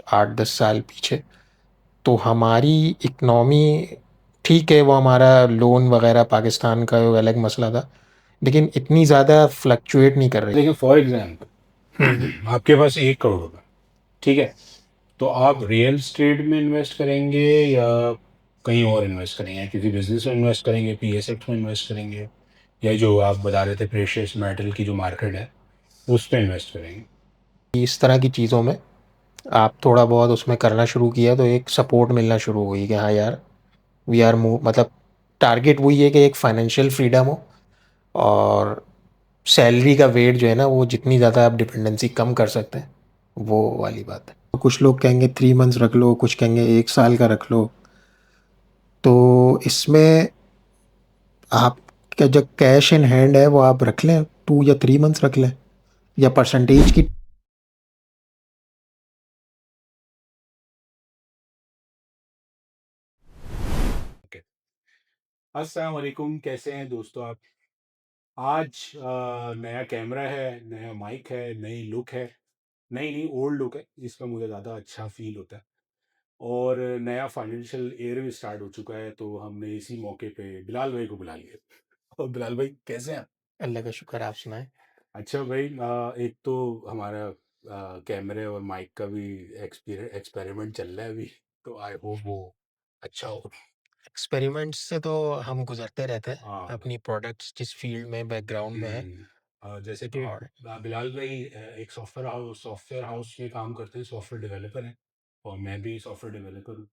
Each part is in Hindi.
8-10 साल पीछे, तो हमारी इकनॉमी ठीक है, वो हमारा लोन वगैरह पाकिस्तान का वो अलग मसला था, लेकिन इतनी ज़्यादा फ्लक्चुएट नहीं कर रही। देखिए फॉर एग्जाम्पल आपके पास 1 करोड़ रुपए, ठीक है, तो आप रियल स्टेट में इन्वेस्ट करेंगे या कहीं और इन्वेस्ट करेंगे, किसी बिजनेस में इन्वेस्ट करेंगे, पीएसएक्स में इन्वेस्ट करेंगे, या जो आप बता रहे थे प्रेशियस मेटल की जो मार्केट है उस पर इन्वेस्ट करेंगे? इस तरह की चीज़ों में आप थोड़ा बहुत उसमें करना शुरू किया तो एक सपोर्ट मिलना शुरू हुई कि हाँ यार, वी आर मूव, मतलब टारगेट वही है कि एक फाइनेंशियल फ्रीडम हो, और सैलरी का वेट जो है ना, वो जितनी ज़्यादा आप डिपेंडेंसी कम कर सकते हैं, वो वाली बात है। तो कुछ लोग कहेंगे 3 मंथ्स रख लो, कुछ कहेंगे 1 साल का रख लो। तो इसमें आपका जो कैश इन हैंड है वो आप रख लें, 2 या 3 मंथ्स रख लें, या परसेंटेज की। ओके, अस्सलाम वालेकुम, कैसे हैं दोस्तों आप? आज नया कैमरा है, नया माइक है, नई लुक है, नई नहीं ओल्ड लुक है जिसका मुझे ज़्यादा अच्छा फील होता है, और नया फाइनेंशियल ईयर भी स्टार्ट हो चुका है, तो हमने इसी मौके पे बिलाल भाई को बुला लिया। और बिलाल भाई कैसे हैं? अल्लाह का शुक्र, आप सुनाएं। अच्छा भाई, एक तो हमारा कैमरे और माइक का भी एक्सपेरिमेंट चल रहा है अभी, तो आई होप वो अच्छा हो। एक्सपेरिमेंट्स से तो हम गुजरते रहते हैं, हाँ। अपनी प्रोडक्ट्स जिस फील्ड में बैकग्राउंड में है। जैसे कि और बिलाल भाई एक सॉफ्टवेयर हाउस में काम करते हैं, सॉफ्टवेयर डेवलपर हैं, और मैं भी सॉफ्टवेयर डेवलपर हूँ।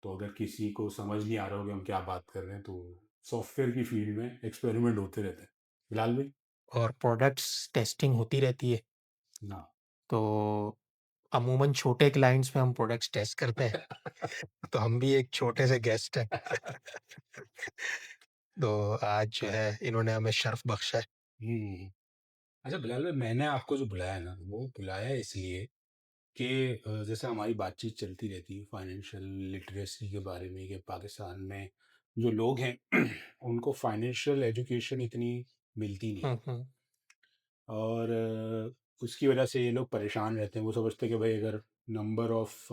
तो अगर किसी को समझ नहीं आ रहा होगा हम क्या बात कर रहे हैं, तो सॉफ्टवेयर की फील्ड में एक्सपेरिमेंट होते रहते हैं। बिलाल भाई और प्रोडक्ट्स टेस्टिंग होती रहती है, ना। तो अमूमन छोटे क्लाइंट्स पे हम प्रोडक्ट्स टेस्ट करते हैं, तो हम भी एक छोटे से गेस्ट हैं। तो आज जो है इन्होंने हमें शर्फ बख्शा है। हम्म। अच्छा बिलाल भाई, मैंने आपको जो बुलाया है ना, वो बुलाया है इसलिए कि जैसे हमारी बातचीत चलती रहती है फाइनेंशियल लिटरेसी के बारे में, कि पाकिस्तान में जो लोग हैं उनको फाइनेंशियल एजुकेशन इतनी मिलती नहीं है, हम्म। और उसकी वजह से ये लोग परेशान रहते हैं। वो समझते हैं कि भाई अगर नंबर ऑफ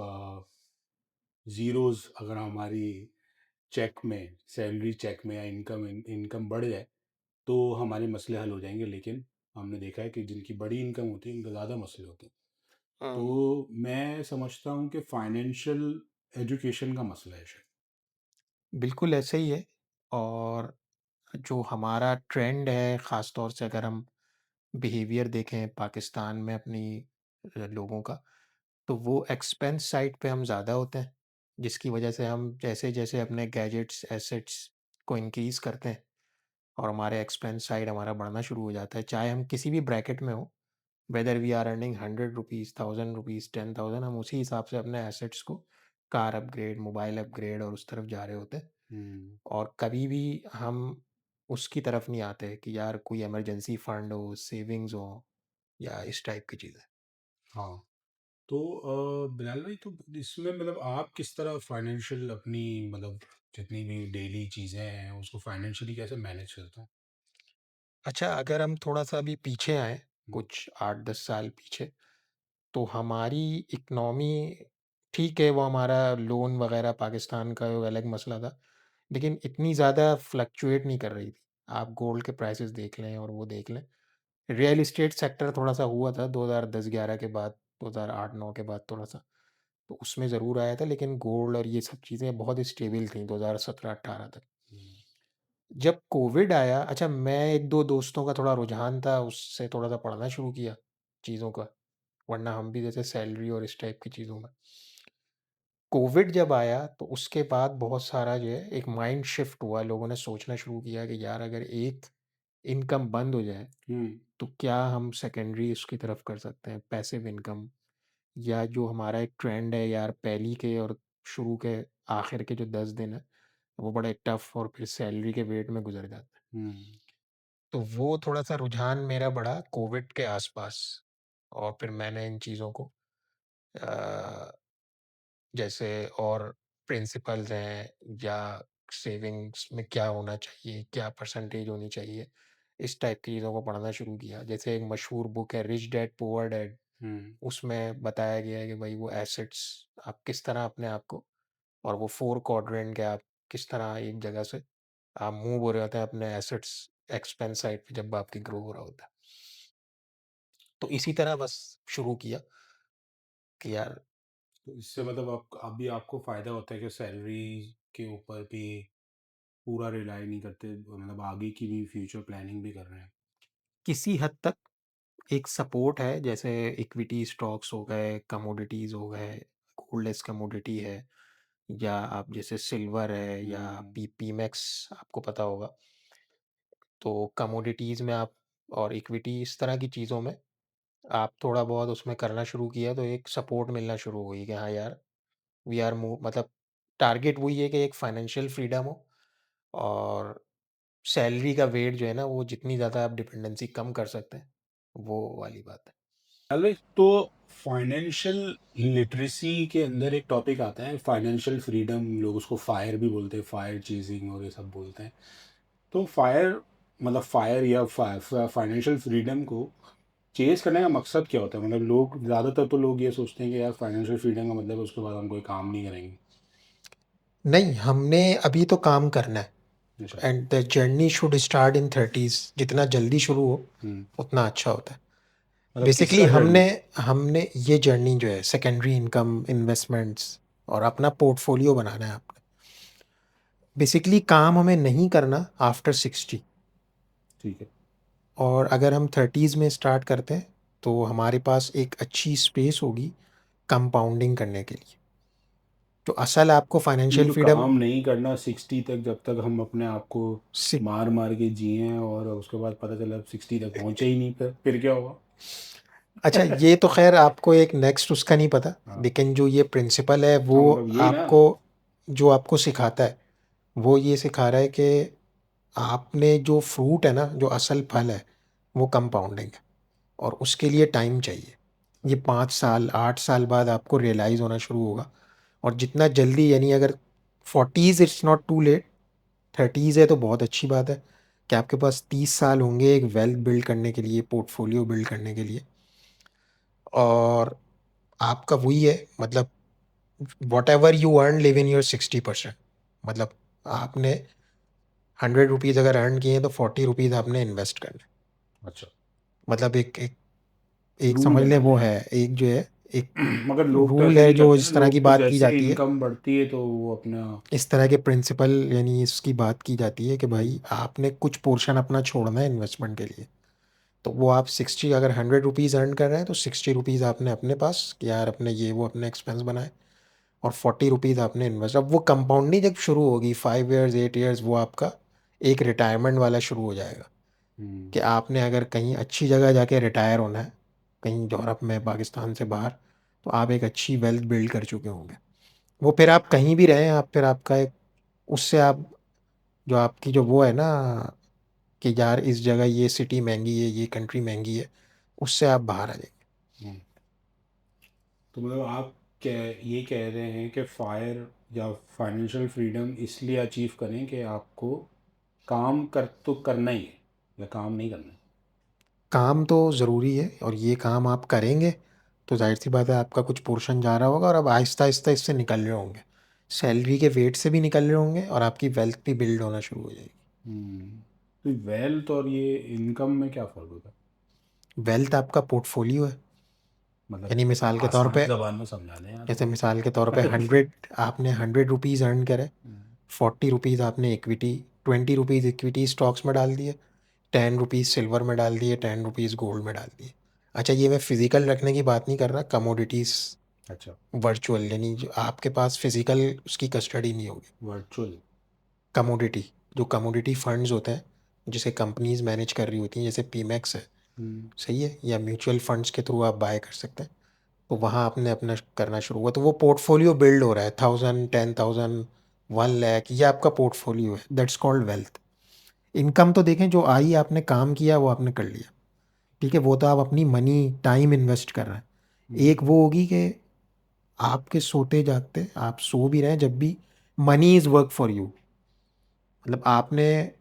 ज़ीरोज़ अगर हमारी चेक में, सैलरी चेक में, या इनकम इनकम बढ़ जाए तो हमारे मसले हल हो जाएंगे, लेकिन हमने देखा है कि जिनकी बड़ी इनकम होती है उनके ज़्यादा मसले होते हैं। हम्म, तो मैं समझता हूँ कि फाइनेंशियल एजुकेशन का मसला है शायद। बिल्कुल ऐसे ही है। और जो हमारा ट्रेंड है, ख़ास तौर से अगर हम बिहेवियर देखें पाकिस्तान में अपनी लोगों का, तो वो एक्सपेंस साइड पे हम ज़्यादा होते हैं, जिसकी वजह से हम जैसे-जैसे अपने गैजेट्स, एसेट्स को इंक्रीज़ करते हैं, और हमारे एक्सपेंस साइड हमारा बढ़ना शुरू हो जाता है। चाहे हम किसी भी ब्रैकेट में हो, whether we are earning 100 rupees, 1000 rupees, 10,000, हम उसी हिसाब से अपने एसेट्स को कार अपग्रेड, मोबाइल अपग्रेड और उस तरफ जा रहे होते हैं। हम्म। और कभी भी हम उसकी तरफ नहीं आते कि यार कोई इमरजेंसी फंड हो, सेविंग्स हो, या इस टाइप की चीज़ें। हाँ। तो बिलाल भाई, तो इसमें मतलब आप किस तरह फाइनेंशियल अपनी, मतलब जितनी भी डेली चीज़ें हैं उसको फाइनेंशियली कैसे मैनेज करते हैं? अच्छा, अगर हम थोड़ा-सा अभी पीछे आएँ, हम्म। कुछ 8-10 साल पीछे, तो हमारी इकनॉमी ठीक है, वो हमारा लोन वगैरह पाकिस्तान का वो अलग मसला था, लेकिन इतनी ज़्यादा फ्लक्चुएट नहीं कर रही थी। आप गोल्ड के प्राइसेज़ देख लें और वो देख लें। रियल एस्टेट सेक्टर थोड़ा-सा हुआ था 2010-11 के बाद, 2008-9 के बाद थोड़ा-सा, तो उसमें ज़रूर आया था, लेकिन गोल्ड और ये सब चीज़ें बहुत स्टेबल थीं 2017-18 तक। हम्म। जब कोविड आया, अच्छा, मैं 1-2 दोस्तों का थोड़ा रुझान था, उससे थोड़ा-सा पढ़ना शुरू किया चीज़ों का, वरना हम भी जैसे सैलरी और इस टाइप की चीज़ों में। कोविड जब आया तो उसके बाद बहुत सारा जो है एक माइंड शिफ्ट हुआ, लोगों ने सोचना शुरू किया कि यार अगर एक इनकम बंद हो जाए, हम्म। तो क्या हम सेकेंडरी उसकी तरफ कर सकते हैं, पैसिव इनकम, या जो हमारा एक ट्रेंड है यार, पहली के और शुरू के आखिर के जो 10 दिन है, वो बड़े टफ और फिर सैलरी के वेट में गुजर जाते हैं। हम्म। तो वो थोड़ा-सा रुझान मेरा बढ़ा कोविड के आसपास, और फिर मैंने इन चीज़ों को अ, जैसे और प्रिंसिपल्स हैं, या सेविंग्स में क्या होना चाहिए, क्या परसेंटेज होनी चाहिए, इस टाइप की चीज़ों को पढ़ना शुरू किया। जैसे एक मशहूर बुक है, रिच डैड पुअर डैड, हुँ। उसमें बताया गया है कि भाई वो एसेट्स आप किस तरह अपने आप को, और वो 4 क्वाड्रेंट के आप किस तरह एक जगह से आप मूव हो रहे होते हैं अपने एसेट्स एक्सपेंस साइड पे जब आपकी ग्रो हो रहा होता है। तो इसी तरह बस शुरू किया कि यार तो इससे मतलब आप अभी आपको फ़ायदा होता है कि सैलरी के ऊपर भी पूरा रिलाय नहीं करते, मतलब आगे की भी फ्यूचर प्लानिंग भी कर रहे हैं। किसी हद तक एक सपोर्ट है, जैसे इक्विटी स्टॉक्स हो गए, कमोडिटीज़ हो गए, गोल्ड एज़ कमोडिटी है, या आप जैसे सिल्वर है या हुँ। पीमेक्स आपको पता होगा। तो कमोडिटीज़ में आप और इक्विटी इस तरह की चीज़ों में आप थोड़ा बहुत उसमें करना शुरू किया तो एक सपोर्ट मिलना शुरू हुई कि हाँ यार, वी आर मूव मतलब टारगेट वही है कि एक फाइनेंशियल फ्रीडम हो, और सैलरी का वेट जो है ना वो जितनी ज़्यादा आप डिपेंडेंसी कम कर सकते हैं, वो वाली बात है। अलविक तो फाइनेंशियल लिटरेसी के अंदर एक टॉपिक आता है फाइनेंशियल फ्रीडम, लोग उसको फायर भी बोलते हैं, फायर चेजिंग और ये सब बोलते हैं। तो फायर मतलब फायर या फाइनेंशियल फ्रीडम को चेज करने का मकसद क्या होता है? मतलब लोग ज़्यादातर तो लोग ये सोचते हैं कि यार फाइनेंशियल फ्रीडम का मतलब है उसके बाद हम कोई काम नहीं करेंगे। नहीं, हमने अभी तो काम करना है, अच्छा। And the journey should start in 30s। जितना जल्दी शुरू हो हम्म। उतना अच्छा होता है। मतलब बेसिकली किसका जर्नी? हमने हमने ये जर्नी जो है सेकेंडरी इनकम, इन्वेस्टमेंट्स और अपना पोर्टफोलियो बनाना है आपने। बेसिकली काम हमें नहीं करना आफ्टर 60। ठीक है। और अगर हम 30s में स्टार्ट करते हैं तो हमारे पास एक अच्छी स्पेस होगी कंपाउंडिंग करने के लिए। तो असल आपको फाइनेंशियल तो फ्रीडम काम नहीं करना 60 तक, जब तक हम अपने आप को से। मार मार के जिए और उसके बाद पता चला 60 तक पहुंचे ही नहीं, फिर क्या होगा? अच्छा, ये तो खैर आपको एक नेक्स्ट उसका नहीं पता, हाँ। लेकिन जो ये प्रिंसिपल है वो हाँ मतलब यही ना। आपको, जो आपको सिखाता है वो ये सिखा रहा है कि आपने जो फ्रूट है ना, जो असल फल है, वो कंपाउंडिंग है, और उसके लिए टाइम चाहिए। ये 5 साल 8 साल बाद आपको रियलाइज़ होना शुरू होगा। और जितना जल्दी, यानी अगर 40s it's not to late, 30s है तो बहुत अच्छी बात है कि आपके पास 30 साल होंगे एक वेल्थ बिल्ड करने के लिए, पोर्टफोलियो बिल्ड करने के लिए। और आपका वही है, मतलब what ever you earn live in your 60%। मतलब आपने 100 रुपीज़ अगर अर्न किए हैं तो 40 रुपीज़ आपने इन्वेस्ट करना है। अच्छा। मतलब एक एक एक रूल समझ लें, बना वो दिया। है एक जो है, एक मगर लोग तो रूल ऐसे है नहीं जो करते ना, इस तरह की लोग तो बात की जैसे जाती है, इनकम बढ़ती है तो वो अपना। इस तरह के प्रिंसिपल, यानी इसकी बात की जाती है कि हम्म। भाई आपने कुछ पोर्शन अपना छोड़ना है इन्वेस्टमेंट के लिए। तो वो आप 60, अगर 100 रुपीज़ अर्न कर रहे हैं तो 60 रुपीज़ आपने अपने पास कि यार अपने ये वो अपने एक्सपेंस बनाए, और 40 रुपीज़ आपने इन्वेस्ट। अब वो कंपाउंडिंग जब शुरू होगी 5 ईयर्स 8 ईयर्स, वो आपका एक रिटायरमेंट वाला शुरू हो जाएगा हम्म। कि आपने अगर कहीं अच्छी जगह जाके रिटायर होना है, कहीं यूरोप में, पाकिस्तान से बाहर, तो आप एक अच्छी वेल्थ बिल्ड कर चुके होंगे। वो फिर आप कहीं भी रहें, आप फिर आपका एक, उससे आप, जो आपकी जो वो है ना कि यार इस जगह ये सिटी महंगी है, ये कंट्री महंगी है, उससे आप बाहर आ जाएंगे। हम्म। तो मतलब आप ये कह रहे हैं कि फायर या फाइनेंशियल फ्रीडम इसलिए अचीव करें कि आपको काम कर तो करना ही है या काम नहीं करना है? काम तो ज़रूरी है, और ये काम आप करेंगे तो जाहिर सी बात है आपका कुछ पोर्शन जा रहा होगा, और अब आहिस्ता आहिस्ता इससे निकल रहे होंगे, सैलरी के वेट से भी निकल रहे होंगे, और आपकी वेल्थ भी बिल्ड होना शुरू हो जाएगी। हम्म। तो वेल्थ और ये इनकम में क्या फ़र्क होता है? वेल्थ आपका पोर्टफोलियो है। मतलब यानी मिसाल के तौर पे, आसान ज़बान में समझा दें यार जैसे थोड़ा। मिसाल के तौर पे 100, आपने 100 रुपीज़ अर्न करे, हम्म। 40 रुपीज़ आपने इक्विटी, 20 रुपीज़ इक्विटी स्टॉक्स में डाल दिए, 10 रुपीज़ सिल्वर में डाल दिए, 10 रुपीज़ गोल्ड में डाल दिए। अच्छा, ये मैं फिजिकल रखने की बात नहीं कर रहा, कमोडिटीज़ अच्छा। वर्चुअल, यानी जो आपके पास फिजिकल उसकी कस्टडी नहीं होगी। वर्चुअल। कमोडिटी, जो कमोडिटी फंड्स होते हैं जिसे कंपनीज मैनेज कर रही होती हैं, जैसे पीमैक्स है, हम्म। सही है, या म्यूचुअल फंड्स के थ्रू आप बाय कर सकते हैं। तो वहाँ आपने अपना करना शुरू हुआ तो वो पोर्टफोलियो बिल्ड हो रहा है, 1000 10,000 1 लाख, ये आपका पोर्टफोलियो है, दैट्स कॉल्ड वेल्थ। इनकम तो देखें, जो आई आपने काम किया वो आपने कर लिया, ठीक है, वो तो आप अपनी मनी टाइम इन्वेस्ट कर रहे हैं। हम्म। एक वो होगी कि आपके सोते जागते आप सो भी रहे हैं जब भी money is work for you, मतलब आपने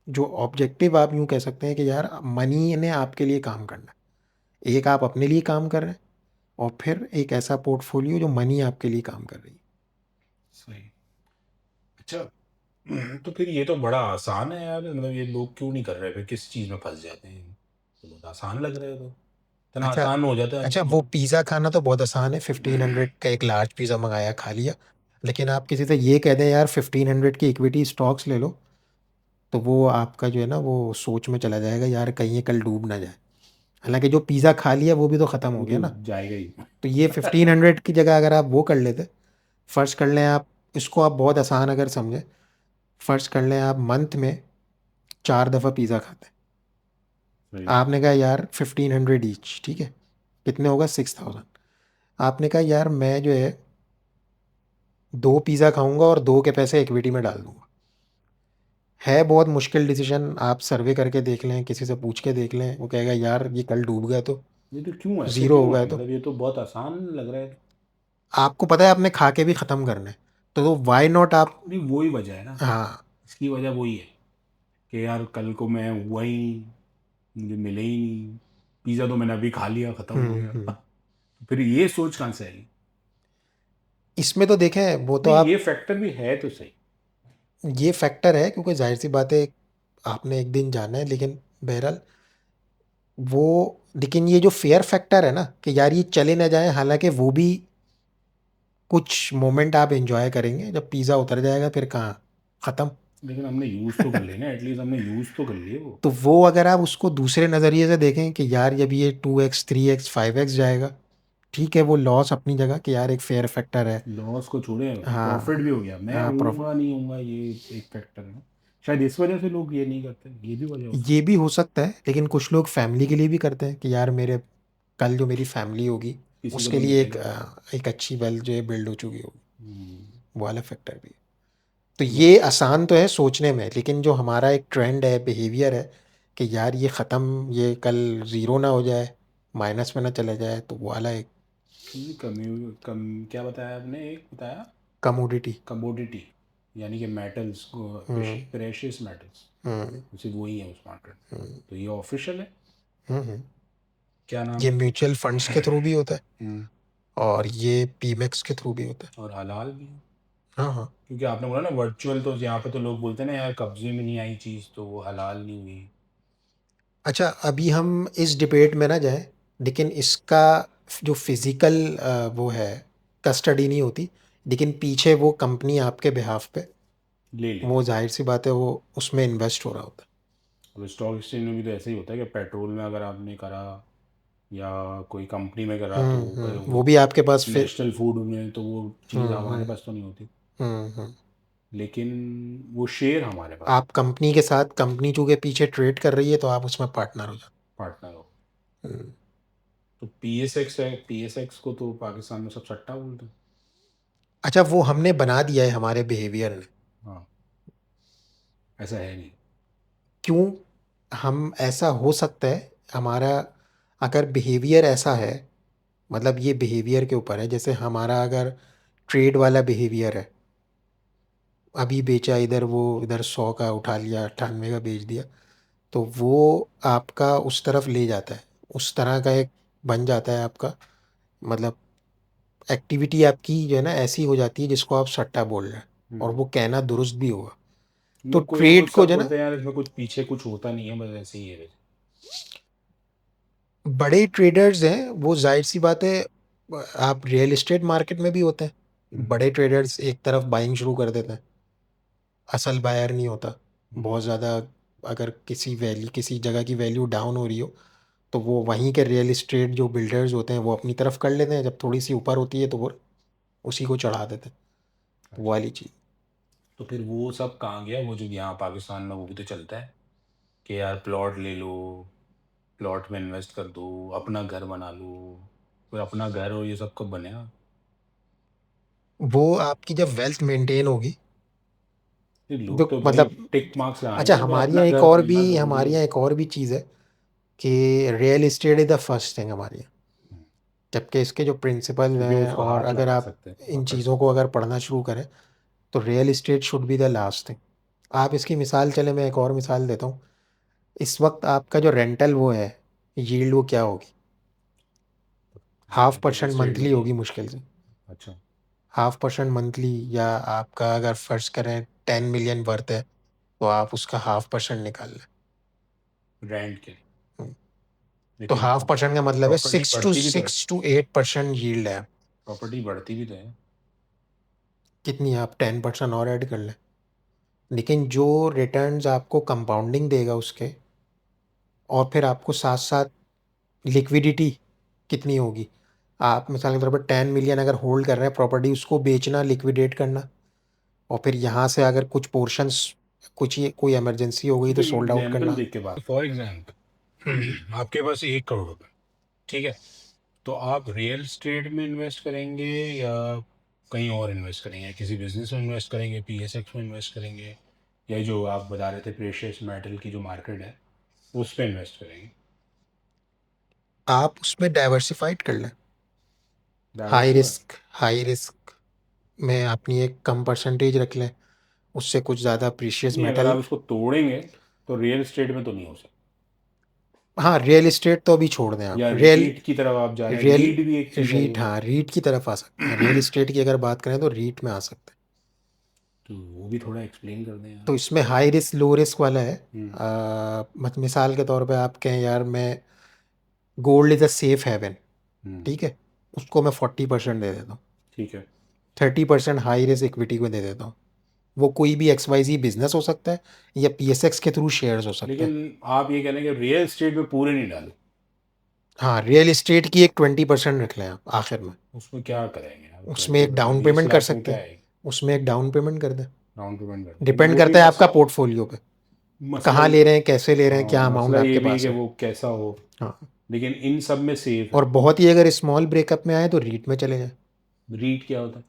जो ऑब्जेक्टिव, आप यूँ कह सकते हैं कि यार मनी ने आपके लिए काम करना है। एक आप अपने लिए काम कर रहे हैं और फिर एक ऐसा पोर्टफोलियो जो मनी आपके लिए काम कर रही है। सही। अच्छा। तो फिर ये तो बड़ा आसान है यार, मतलब ये लोग क्यों नहीं कर रहे, फिर किस चीज़ में फंस जाते हैं? तो बहुत आसान लग रहा है, तो इतना अच्छा, आसान हो जाता है। अच्छा वो पिज़्ज़ा खाना तो बहुत आसान है, 1500 का एक लार्ज पिज़्ज़ा मंगाया खा लिया। लेकिन आप किसी से ये कह दें यार 1500 की इक्विटी स्टॉक्स ले लो, तो वो आपका जो है ना वो सोच में चला जाएगा यार कहीं ये कल डूब ना जाए। हालांकि जो पिज़्ज़ा खा लिया वो भी तो ख़त्म हो वो गया तो ना। जाएगा ही। तो ये 1500 की जगह अगर आप वो कर लेते, फ़र्ज़ कर लें आप, इसको आप बहुत आसान अगर समझें, फ़र्ज़ कर लें आप मंथ में 4 दफ़ा पिज़्ज़ा खाते हैं। सही। आपने कहा यार 1500 ईच, ठीक है, कितने होगा 6000। आपने कहा यार मैं जो है 2 पिज़्ज़ा खाऊंगा और 2 के पैसे इक्विटी में डाल दूंगा। है बहुत मुश्किल डिसीजन, आप सर्वे करके देख लें, किसी से पूछ के देख लें, वो कहेगा यार ये कल डूब गया तो, ये तो क्यों, ऐसे ज़ीरो हो क्यों गया है? तो। मतलब ये तो बहुत आसान लग रहा है। आपको पता है आपने खा के भी ख़त्म करना है, तो वाई नॉट आप। नहीं, वही वजह है ना, हाँ। इसकी वजह वही है कि यार कल को मैं हुआ ही नहीं, मुझे मिले ही नहीं, पिज़्ज़ा तो मैंने अभी खा लिया, ख़त्म हो गया। हम्म। तो फिर ये सोच कहाँ से आई? इसमें तो देखें वो तो नहीं, आप, ये फैक्टर भी है तो सही। ये फैक्टर है क्योंकि जाहिर सी बात है आपने एक दिन जाना है, लेकिन बहरहाल वो, लेकिन ये जो फेयर फैक्टर है ना कि यार ये चले ना जाए, हालांकि वो भी कुछ मोमेंट आप एंजॉय करेंगे, जब पिज़्ज़ा उतर जाएगा फिर कहाँ, ख़त्म। लेकिन हमने यूज़ तो कर लिए ना, एटलीस्ट हमने यूज़ तो कर लिए वो। तो वो अगर आप उसको दूसरे नज़रिए से देखें कि यार जब ये 2x 3x 5x जाएगा, ठीक है वो लॉस अपनी जगह कि यार एक फेयर फैक्टर है। लॉस को छोड़े, प्रॉफिट हाँ। भी हो गया, मैं हाँ होऊंगा नहीं होऊंगा, ये एक फैक्टर है ना। शायद इस वजह से लोग ये नहीं करते, ये भी वजह हो ये सकती भी हो सकता है, लेकिन कुछ लोग फैमिली के लिए भी करते हैं कि यार मेरे कल जो मेरी फैमिली होगी है, किसी को उसके तो लिए एक मिलेगा। एक अच्छी वेल्थ जो है बिल्ड हो चुकी होगी। हम्म, वो वाला फैक्टर भी है। तो मत- ये आसान तो है सोचने में, लेकिन जो हमारा एक ट्रेंड है, बिहेवियर है कि यार ये ख़त्म, ये कल ज़ीरो ना हो जाए, माइनस में ना चला जाए, तो वो वाला एक कम क्या बताया आपने, एक बताया, कमोडिटी। कमोडिटी, यानी कि मेटल्स को, हम्म। प्रेशियस मेटल्स, हम्म। उसे वही है उस मार्केट। हम्म। तो ये ऑफिशियल है? हम्म। क्या नाम ये है? म्यूचुअल फंड्स के थ्रू भी होता है हम्म, और ये पीमेक्स के थ्रू भी होता है। और हलाल भी है? हाँ हाँ। क्योंकि आपने बोला ना वर्चुअल, तो यहाँ पे तो लोग बोलते हैं ना यार कब्जे में नहीं आई चीज़ तो वो हलाल नहीं हुई। अच्छा, अभी हम इस डिबेट में ना जाएं, लेकिन इसका जो फिजिकल वो है, कस्टडी नहीं होती, लेकिन पीछे वो कंपनी आपके बिहाफ पे, ले वो लेती है। जाहिर सी बात है वो उसमें इन्वेस्ट हो रहा होता अब स्टॉक एक्सचेंज में भी तो ऐसा ही होता है कि पेट्रोल में अगर आपने करा या कोई कंपनी में करा, तो फिर वो वो भी आपके पास फिर। नेशनल फूड में, तो वो चीज़ हम्म। हमारे हम्म। पास तो नहीं होती, हम्म। लेकिन वो शेयर हमारे पास आप कंपनी के साथ, कंपनी चूंकि पीछे ट्रेड कर रही है तो आप उसमें पार्टनर हो जाते पार्टनर हो। हैं। तो पीएसएक्स है, पीएसएक्स को तो पाकिस्तान में सब सट्टा बोलते हैं। अच्छा, वो हमने बना दिया है हमारे बिहेवियर ने। हाँ, ऐसा है नहीं। क्यों? हम, ऐसा हो सकता है हमारा, अगर बिहेवियर ऐसा है, मतलब ये बिहेवियर के ऊपर है, जैसे हमारा अगर ट्रेड वाला बिहेवियर है, अभी बेचा इधर, वो इधर 100 का उठा लिया, 98 का बेच दिया, तो वो आपका उस तरफ ले जाता है, उस तरह का एक बन जाता है आपका, मतलब एक्टिविटी आपकी जो है ना ऐसी हो जाती है जिसको आप सट्टा बोल रहे हैं, और हम्म, वो कहना दुरुस्त भी होगा। तो नहीं, कोई वो ट्रेड को सब जो है ना, बोलते हैं यार इसमें कुछ पीछे कुछ होता नहीं है, बस ऐसे ही है। बड़े ट्रेडर्स हैं वो, जाहिर सी बात है, आप रियल एस्टेट मार्केट में भी होते हैं, हम्म, बड़े ट्रेडर्स एक तरफ बाइंग शुरू कर देते हैं, असल बायर नहीं होता हम्म, बहुत ज़्यादा। अगर किसी वैल्यू, किसी जगह की वैल्यू डाउन हो रही हो, तो वो वहीं के रियल एस्टेट जो बिल्डर्स होते हैं वो अपनी तरफ कर लेते हैं, जब थोड़ी सी ऊपर होती है तो वो उसी को चढ़ा देते हैं, वो अच्छा। वाली चीज़। तो फिर वो सब कहाँ गया, वो जो यहाँ पाकिस्तान में वो भी तो चलता है कि यार प्लॉट ले लो, प्लॉट में इन्वेस्ट कर दो, अपना घर बना लो, फिर अपना घर और ये सब कब बनेगा? वो आपकी जब वेल्थ मेंटेन होगी, ये जो लोग तो भाई मतलब, टिक मार्क्स लगाने अच्छा के लिए भाई हमारे अपना यहाँ एक घर और भी, खरीदना ज़रूरी हमारे है। यहाँ एक और भी चीज़ है कि real estate is the first thing हमारे यहाँ, जबकि इसके जो प्रिंसिपल क्योंकि हैं, उसको और हाथ अगर लगा आप सकते हैं, इन पकड़ चीज़ों को सकते अगर पढ़ना शुरू करें, तो real estate should be the last thing. आप इसकी मिसाल, चले मैं एक और मिसाल देता हूँ, इस वक्त आपका जो रेंटल वो है, यील्ड वो क्या होगी? हाफ रियल परसेंट एस्टेट में मंथली नहीं होगी है। मुश्किल से। अच्छा। 0.5% मंथली, या आपका अगर फर्ज करें 10 मिलियन वर्थ है, तो आप उसका 0.5% निकाल लें। रेंट के। तो लेकिन 0.5% का मतलब है प्रॉपर्टी सिक्स टू बढ़ती भी तो है। सिक्स टू 8% यील्ड है। प्रॉपर्टी बढ़ती भी तो है। कितनी? आप 10% और ऐड कर लें। लेकिन जो रिटर्न्स आपको कंपाउंडिंग देगा उसके, और फिर आपको साथ साथ लिक्विडिटी कितनी होगी। आप मिसाल के तौर पर 10 मिलियन अगर होल्ड कर रहे हैं प्रॉपर्टी, उसको बेचना, लिक्विडेट करना, और फिर यहाँ से अगर कुछ पोर्शंस, कुछ ये कोई इमरजेंसी हो गई तो एक सोल्ड आउट एग्जाम्पल करना। देख के बात, फॉर एग्जाम्पल आपके पास 1 करोड़ रुपए, ठीक है, तो आप रियल स्टेट में इन्वेस्ट करेंगे या कहीं और इन्वेस्ट करेंगे, किसी बिजनेस में इन्वेस्ट करेंगे, पीएसएक्स में इन्वेस्ट करेंगे, या जो आप बता रहे थे प्रेशियस मेटल की जो मार्केट है उस पर इन्वेस्ट करेंगे? आप उसमें डाइवर्सिफाइड कर लें। डाइवर्सिफाई। हाई रिस्क में अपनी एक कम परसेंटेज रख लें, उससे कुछ ज़्यादा प्रीशियस नहीं, अगर मेटल। आप इसको तोड़ेंगे तो रियल स्टेट में तो नहीं हो सकता। हाँ, रियल एस्टेट तो अभी छोड़ दें आप। या रियल रीट की तरफ आप जा रहे हैं, रियल रीट भी एक चीज़ है रीट, हाँ, रीट की तरफ आ सकते हैं। रियल एस्टेट की अगर बात करें तो रीट में आ सकते हैं। तो वो भी थोड़ा एक्सप्लेन कर दें यार। तो इसमें हाई रिस्क लो रिस्क वाला है। हम्म। मिसाल के तौर पे आप कहें यार, मैं gold is a safe haven, hmm. ठीक है, उसको मैं 40% दे देता हूँ। ठीक है। 30% हाई रिस्क इक्विटी को दे देता हूँ। वो कोई भी XYZ बिजनेस हो सकता है, या PSX के थ्रू शेयर्स हो सकते लेकिन हैं। आप ये कह रहे हैं कि रियल स्टेट में पूरे नहीं डाले? हाँ, रियल एस्टेट की एक 20% रख लें आप आखिर में। उसमें क्या करेंगे आप? उसमें एक 20%, डाउन 20 पेमेंट कर लाख में सकते क्या हैं। है? उसमें एक डाउन पेमेंट कर दें। डाउन पेमेंट कर दें, लेकिन डिपेंड वो भी करता है आपका पोर्टफोलियो पे, मसला कहाँ ले रहे हैं, कैसे ले रहे हैं, क्या हाँ, अमाउंट मसला ये आपके भी है पास कि है। वो कैसा हो। हाँ, लेकिन इन सब में सेफ और है। बहुत ही अगर स्मॉल ब्रेकअप में आए तो रीट में चले जाएं। रीट क्या होता है?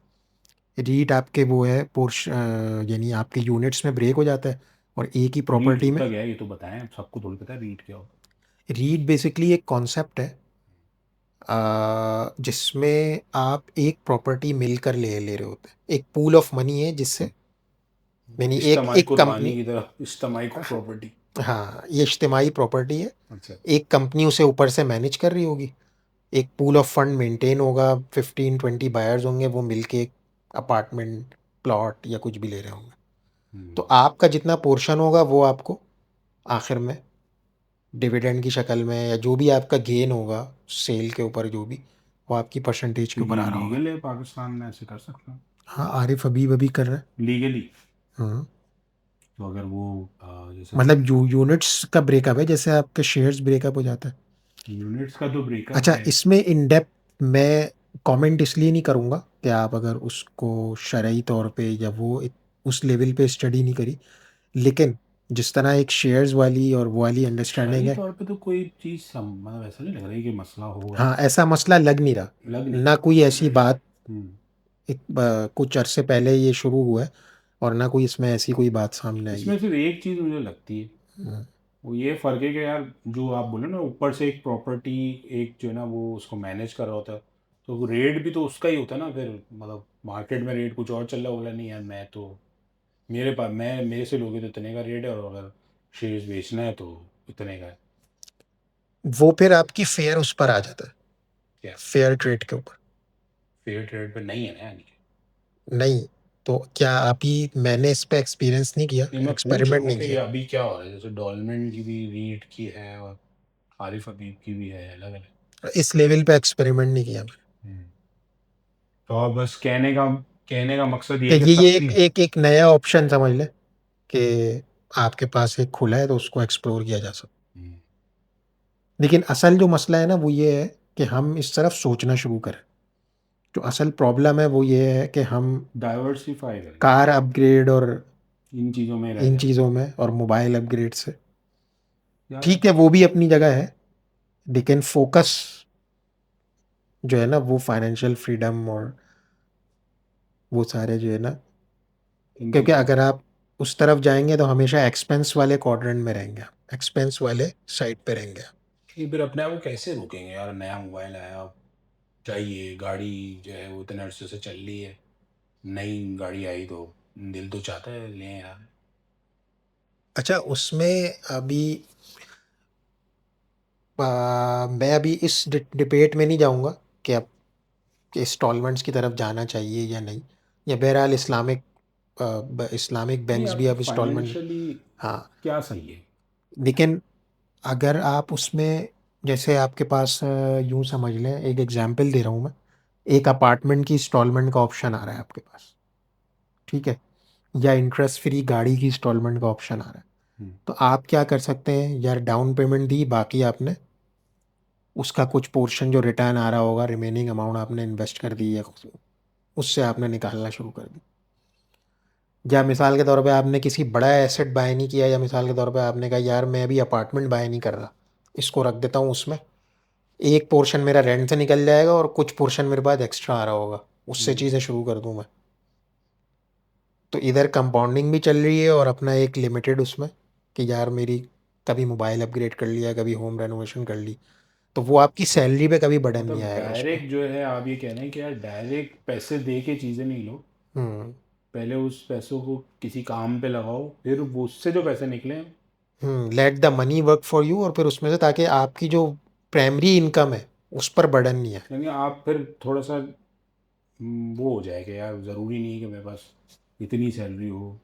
रीट आपके वो है यानी आपके यूनिट्स में ब्रेक हो जाता है, और एक ही रीट प्रॉपर्टी में। होता क्या है ये तो बताएं, सबको थोड़ी पता है रीट क्या होता रीट बेसिकली एक कॉन्सेप्ट है, जिसमें आप एक प्रॉपर्टी मिलकर ले ले रहे होते हैं। एक पूल ऑफ मनी है जिससे, यानी है। एक इज्तमाही एक कुर्बानी कंपनी। की तरह इज्तमाही प्रॉपर्टी। हाँ, ये इज्तिमाई प्रॉपर्टी है। अच्छा। एक कंपनी उसे ऊपर से मैनेज कर रही होगी, एक पूल ऑफ फंड मेंटेन होगा, 15-20 बायर्स होंगे, वो मिलके एक अपार्टमेंट, प्लॉट या कुछ भी ले रहे होंगे। तो हम्म। आपका जितना पोर्शन होगा वो आपको आखिर में डिविडेंड की शक्ल में, या जो भी आपका गेन होगा सेल के ऊपर, जो भी, वो आपकी परसेंटेज तो के ऊपर ये आ रहा होगा। लीगल है पाकिस्तान में, ऐसे कर सकते हैं? हाँ, आरिफ हबीब अभी कर रहा है। लीगली? हम्म। तो अगर वो जैसे मतलब यूनिट्स का ब्रेकअप है, जैसे आपके शेयर्स ब्रेकअप हो जाता है। यूनिट्स का तो ब्रेकअप अच्छा, है। इसमें इन डेप्थ मैं कमेंट इसलिए नहीं करूँगा कि आप अगर उसको शरई तौर पे या उस लेवल पे स्टडी नहीं करी, लेकिन जिस तरह एक शेयर्स वाली और वो वाली अंडरस्टैंडिंग शरई है। तौर पे तो कोई चीज़ मतलब ऐसा नहीं लग रहा है कि मसला होगा। हाँ, ऐसा मसला लग नहीं रहा। लग नहीं ना कोई ऐसी रहा। बात, हम्म। कुछ अरसे पहले ये शुरू हुआ है, और ना कोई इसमें ऐसी कोई बात सामने आई है। इसमें सिर्फ एक चीज़ मुझे लगती है, हम्म। वो ये फ़र्क है कि यार जो आप बोले ना ऊपर से एक प्रॉपर्टी, एक जो है ना वो उसको मैनेज कर रहा होता है, तो वो रेट भी तो उसका ही होता है ना फिर। मतलब मार्केट में रेट कुछ और चल रहा है, बोला नहीं यार मैं तो, मेरे पास, मैं मेरे से लोगे तो इतने का रेट है, और अगर शेयर्स बेचना है तो इतने का है। वो फिर आपकी फेयर उस पर आ जाता है, क्या? फेयर ट्रेड के ऊपर। फेयर ट्रेड पे नहीं है ना यानी कि? नहीं, तो क्या अभी मैंने इस पे एक्सपीरियंस नहीं किया, नहीं, मैं पूछ रहा एक्सपेरिमेंट हूँ नहीं कि ये किया। अभी क्या हो रहा है, जैसे डॉलमेंट की भी रीट की है और आरिफ हबीब की भी है, अलग अलग। इस लेवल पे एक्सपेरिमेंट नहीं किया मैंने। तो आप बस कहने का मकसद ये कि है कि ये सस्ती। एक नया ऑप्शन समझ ले, कि आपके पास एक खुला है तो उसको एक्सप्लोर किया जा सकता। लेकिन असल जो मसला है ना वो ये है कि हम इस तरफ सोचना शुरू करें। जो असल प्रॉब्लम है वो ये है कि हम डाइवर्सिफाई करें, कार अपग्रेड और इन चीज़ों में रह इन जाए चीज़ों में और मोबाइल अपग्रेड से, यार। ठीक है, वो भी अपनी जगह है, लेकिन फोकस जो है ना वो फाइनेंशियल फ्रीडम और वो सारे जो है ना, इन क्योंकि चीज़ों। अगर आप उस तरफ जाएंगे तो हमेशा एक्सपेंस वाले क्वाड्रेंट में रहेंगे आप, एक्सपेंस वाले साइड पे रहेंगे आप। ये फिर अपने आप को कैसे रोकेंगे यार? नया मोबाइल आया, चाहिए गाड़ी, जो है वो इतने अरसे से चल रही है, नई गाड़ी आई तो दिल तो चाहता है लें यार। अच्छा, उसमें अभी मैं अभी इस डिबेट में नहीं जाऊंगा कि अब इंस्टॉलमेंट्स की तरफ जाना चाहिए या नहीं, या बहरहाल इस्लामिक नहीं, बैंक्स भी आपको अब इंस्टॉलमेंट। फाइनेंशियली हाँ, क्या सही है? लेकिन अगर आप उसमें, जैसे आपके पास यूँ समझ लें, एक एग्जांपल दे रहा हूँ मैं, एक अपार्टमेंट की इंस्टॉलमेंट का ऑप्शन आ रहा है आपके पास, ठीक है? या इंटरेस्ट फ्री गाड़ी की इंस्टॉलमेंट का ऑप्शन आ रहा है। हुँ, तो आप क्या कर सकते हैं यार, डाउन पेमेंट दी, बाकी आपने उसका कुछ पोर्शन जो रिटर्न आ रहा होगा, रिमेनिंग अमाउंट आपने इन्वेस्ट कर दी है, उससे आपने निकालना शुरू कर दी। या मिसाल के तौर पे आपने किसी बड़ा एसेट बाय नहीं किया, या मिसाल के तौर पे आपने कहा यार मैं अभी अपार्टमेंट बाय नहीं कर रहा, इसको रख देता हूँ उसमें, एक पोर्शन मेरा रेंट से निकल जाएगा और कुछ पोर्शन मेरे पास एक्स्ट्रा आ रहा होगा, उससे हुँ। चीज़ें शुरू कर दूँ मैं। तो इधर कंपाउंडिंग भी चल रही है और अपना एक लिमिटेड उसमें, कि यार मेरी कभी मोबाइल अपग्रेड कर लिया, कभी होम रेनोवेशन कर ली, तो वो आपकी सैलरी पे कभी बर्डन नहीं मतलब आएगा उस पे। डायरेक्ट जो है, आप ये कह रहे हैं कि यार डायरेक्ट पैसे दे के चीज़ें नहीं लो, हुँ, पहले उस पैसों को किसी काम पे लगाओ, फिर वो उससे जो पैसे निकलें। Let the money work for you, और फिर उसमें से ताकि आपकी जो प्राइमरी इनकम है, उस पर बर्डन नहीं आए। यानी आप फिर थोड़ा-सा वो हो जाए कि यार ज़रूरी नहीं है कि मेरे पास इतनी सैलरी हो,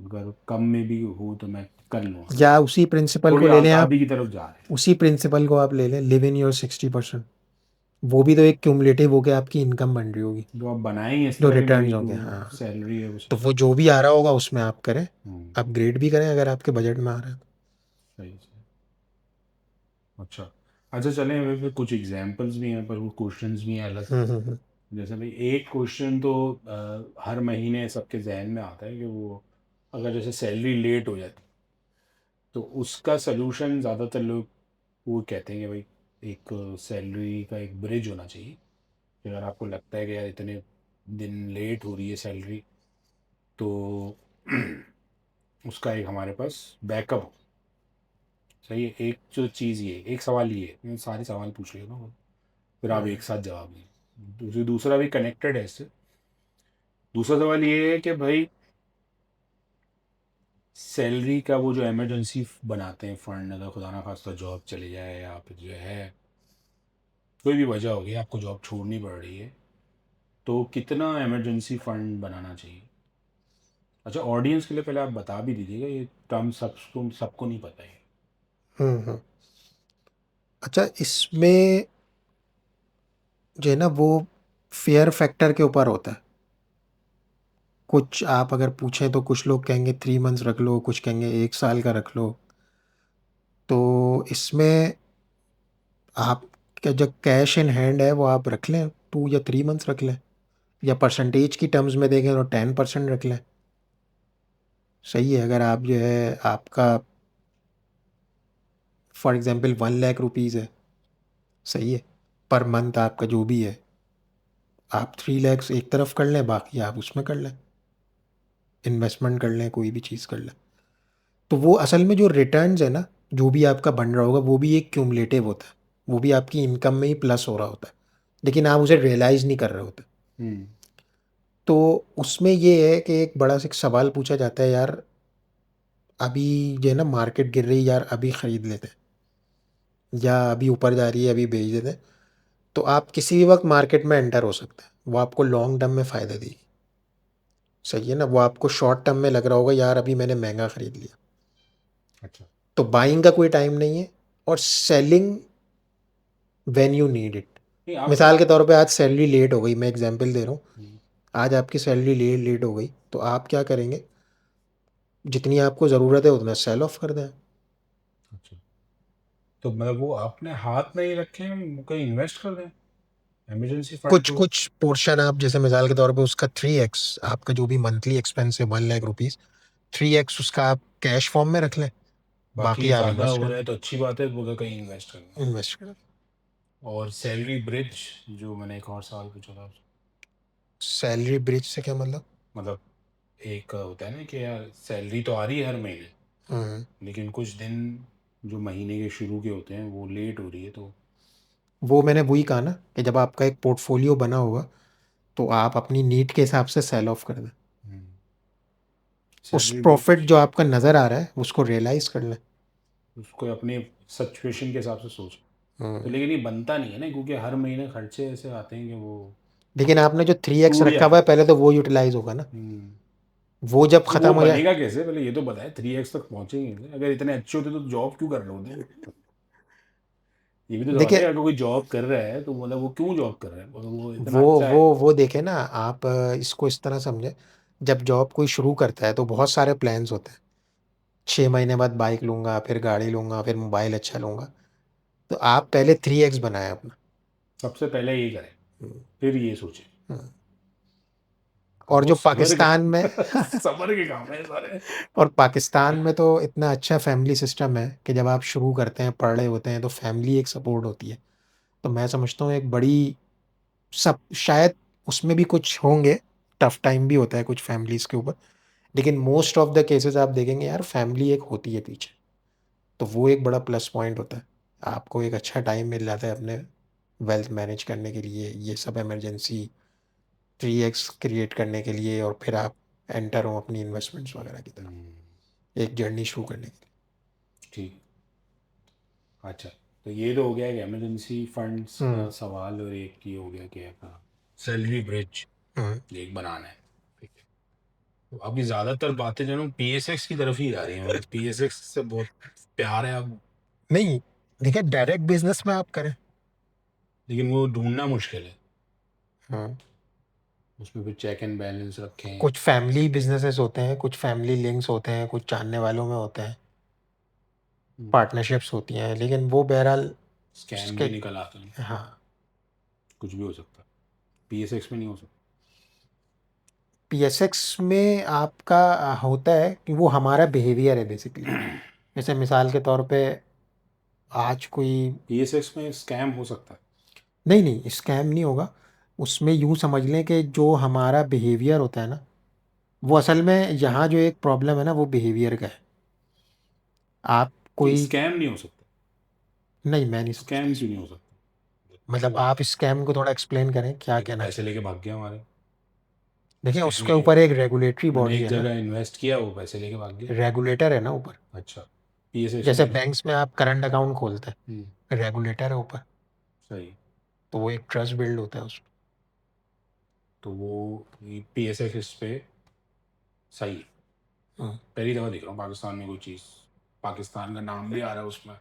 अगर कम में भी हो तो मैं कर लूँगा। या उसी प्रिंसिपल को थोड़ी ले लें आप, आज़ादी की तरफ जा रहे हैं। उसी प्रिंसिपल को आप ले लें, लिव इन योर 60%। वो भी तो एक क्यूमुलेटिव होके आपकी इनकम बन रही होगी, जो आप बनाएँगे इस जो तरह की रिटर्न्स मेरी जो होंगे। हाँ, सैलरी है वो तो सब। वो जो भी आ रहा होगा उसमें आप करें, हुँ, अपग्रेड भी करें अगर आपके बजट में आ रहा है तो। सही, सही। अच्छा। अच्छा, चलें अभी फिर कुछ एग्ज़ाम्पल्स भी हैं पर वो क्वेश्चंस भी हैं अलग। हुँ। जैसे भाई एक क्वेश्चन तो हर महीने सबके जहन में आता है कि वो अगर जैसे सैलरी लेट हो जाती तो उसका सलूशन ज़्यादातर लोग वो कहते हैं कि भाई एक सैलरी का एक ब्रिज होना चाहिए कि अगर आपको लगता है कि यार इतने दिन लेट हो रही है सैलरी, तो उसका एक हमारे पास बैकअप हो। सही है। एक जो चीज़ ये एक सवाल ये है, मैं सारे सवाल पूछ रही हूँ ना, फिर आप एक साथ जवाब दें। दूसरा भी कनेक्टेड है इससे। दूसरा सवाल ये है कि भाई सैलरी का वो जो इमरजेंसी बनाते हैं फंड, अगर खुदा ना खास्ता जॉब चली जाए या फिर जो है कोई भी वजह होगी आपको जॉब छोड़नी पड़ रही है, तो कितना इमरजेंसी फंड बनाना चाहिए? अच्छा, ऑडियंस के लिए पहले आप बता भी दीजिएगा, ये टर्म सबको नहीं पता है। हुँ। अच्छा, इसमें जो है ना, वो फ़ियर फैक्टर के ऊपर होता है। कुछ आप अगर पूछें तो कुछ लोग कहेंगे 3 मंथ्स रख लो, कुछ कहेंगे 1 साल का रख लो। तो इसमें आपका जो कैश इन हैंड है वो आप रख लें, 2 या 3 मंथ्स रख लें, या परसेंटेज की टर्म्स में देखें तो 10% रख लें। सही है, अगर आप जो है आपका फॉर एग्ज़ाम्पल 1 लाख रुपीज़ है, सही है, पर मंथ आपका जो भी है, आप 3 लैक्स एक तरफ कर लें, बाकी आप उसमें कर लें, इन्वेस्टमेंट कर लें, कोई भी चीज़ कर लें। तो वो असल में जो रिटर्न्स है ना, जो भी आपका बन रहा होगा, वो भी एक क्यूमुलेटिव होता है। वो भी आपकी इनकम में ही प्लस हो रहा होता है, लेकिन आप उसे रियलाइज़ नहीं कर रहे होते। हम्म। तो उसमें ये है कि एक बड़ा सा एक सवाल पूछा जाता है, यार अभी जो है ना मार्केट गिर रही है, यार अभी ख़रीद लेते हैं, या अभी ऊपर जा रही है अभी बेच देते हैं। तो आप किसी भी वक्त मार्केट में एंटर हो सकते हैं, वो आपको लॉन्ग टर्म में फ़ायदा देगी। सही है ना, वो आपको शॉर्ट टर्म में लग रहा होगा यार अभी मैंने महंगा ख़रीद लिया। अच्छा। तो बाइंग का कोई टाइम नहीं है, और selling when you need it. नहीं आप मिसाल के तौर पे आज सैलरी लेट हो गई, मैं एग्जांपल दे रहा हूँ, हम्म, आज आपकी सैलरी लेट हो गई, तो आप क्या करेंगे, जितनी आपको ज़रूरत है उतना सेल ऑफ कर दें। अच्छा, तो मतलब वो आपने हाथ में ही रखे हैं, कहीं इन्वेस्ट कर दें इमरजेंसी फंड कुछ को? कुछ पोर्शन आप, जैसे मिसाल के तौर पे उसका 3x, आपका जो भी मंथली एक्सपेंस है 1 लाख रुपीज़, 3x उसका आप कैश फॉर्म में रख लें, बाकी बाकी आप ज़्यादा इन्वेस्ट हो कर रहा लें। है तो अच्छी बात है, वो तो कहीं इन्वेस्ट करना है। इन्वेस्ट कर और सैलरी ब्रिज, जो मैंने एक और सवाल पूछा था आपसे, सैलरी ब्रिज से क्या मतलब? मतलब एक होता है ना कि यार सैलरी तो आ रही है हर महीने, हम्म, लेकिन कुछ दिन जो महीने के शुरू के होते हैं वो लेट हो रही है तो। वो मैंने वही कहा ना, कि जब आपका एक पोर्टफोलियो बना होगा, तो आप अपनी नीड के हिसाब से सेल ऑफ कर दें। उस सैलरी प्रॉफिट ब्रिज जो आपका नज़र आ रहा है उसको रियलाइज़ कर लें। उसको अपने सिचुएशन के हिसाब से सोच। तो हम्म। लेकिन ये बनता नहीं है ना, क्योंकि हर महीने खर्चे ऐसे आते हैं कि वो लेकिन आपने जो 3x टूट रखा जाता हुआ है, है। पहले तो वो यूटिलाइज होगा ना। हम्म। वो जब तो वो खत्म हो जाए। बनेगा कैसे, पहले ये तो बताए, 3x तक पहुंचेंगे कैसे? अगर इतने अच्छे होते तो जॉब क्यों कर रहे होते? ये भी तो बात है, देखिए, अगर कोई जॉब कर रहा है तो मतलब वो क्यों जॉब कर रहा है, अगर वो इतना वो अच्छा वो है। वो देखे ना आप, इसको इस तरह समझे। जब जॉब कोई शुरू करता है तो बहुत सारे प्लान्स होते हैं। 6 महीने बाद बाइक लूंगा, फिर गाड़ी लूंगा, फिर मोबाइल अच्छा लूंगा। तो आप पहले 3x बनाए अपना। सबसे पहले ये करें, हम्म, फिर ये सोचे। हम्म। अब और वो जो सबर के पाकिस्तान में सबर के काम है सारे। और पाकिस्तान में तो इतना अच्छा फैमिली सिस्टम है कि जब आप शुरू करते हैं, पढ़ रहे होते हैं, तो फैमिली एक सपोर्ट होती है। तो मैं समझता हूँ एक बड़ी, सब शायद उसमें भी कुछ होंगे, टफ टाइम भी होता है कुछ फैमिलीज के ऊपर, लेकिन मोस्ट ऑफ द केसेस आप देखेंगे यार, फैमिली एक होती है पीछे। तो वो एक बड़ा प्लस पॉइंट होता है। आपको एक अच्छा टाइम मिल जाता है अपने वेल्थ मैनेज करने के लिए, ये सब इमरजेंसी 3x क्रिएट करने के लिए, और फिर आप एंटर हो अपनी इन्वेस्टमेंट्स वगैरह की हम्म, तरफ, एक जर्नी शुरू करने के ठीक। अच्छा, तो ये तो हो गया कि इमरजेंसी फंड्स लिए। का सवाल, और एक ये हो गया कि अपना सैलरी ब्रिज हम्म। एक बनाना है। ठीक है। तो अभी ज़्यादातर बातें जो है ना पीएसएक्स की तरफ ही जा रही हैं, मतलब पीएसएक्स से बहुत प्यार है अब। नहीं, देखिए डायरेक्ट बिजनेस में आप करें। लेकिन वो ढूंढना मुश्किल है, हाँ। उसमें फिर चेक एंड बैलेंस रखें। कुछ फैमिली बिजनेसेस होते हैं, कुछ फैमिली लिंक्स होते हैं, कुछ जानने वालों में होते हैं, पार्टनरशिप्स होती हैं, लेकिन वो बहरहाल स्कैम उसके। भी निकल आते हैं, हाँ। कुछ भी हो सकता है, पीएसएक्स में नहीं हो सकता। पीएसएक्स में आपका होता है कि वो हमारा बिहेवियर है बेसिकली। जैसे मिसाल के तौर पे, आज कोई। पीएसएक्स में स्कैम हो सकता है। नहीं नहीं, स्कैम नहीं होगा। उसमें यूं समझ लें कि जो हमारा बिहेवियर होता है ना, वो असल में यहाँ जो एक प्रॉब्लम है ना, वो बिहेवियर का है। आप नहीं, कोई। स्कैम नहीं हो सकता। नहीं, मैं नहीं समझता स्कैम इस। क्यों नहीं हो सकता? मतलब आप स्कैम को थोड़ा एक्सप्लेन करें, क्या देखो, कहना पैसे चाहें। लेके भाग गया हमारे। देखिए स्कैम उसके ही है। ऊपर एक रेगुलेटरी मैंने बॉडी एक है ना। जगह इन्वेस्ट किया, वो पैसे लेके भाग गया। रेगुलेटर है ना ऊपर। अच्छा, पीएसएक्स में जैसे नहीं है। बैंक्स में आप करंट अकाउंट खोलते हम्म, हैं, रेगुलेटर है ऊपर। सही। तो वो एक ट्रस्ट बिल्ड होता है उसमें। तो वो पीएसएक्स इस पे सही है। हम्म। पहली दफ़ा देख रहा हूँ पाकिस्तान में कोई चीज़, पाकिस्तान का नाम भी आ रहा है उसमें,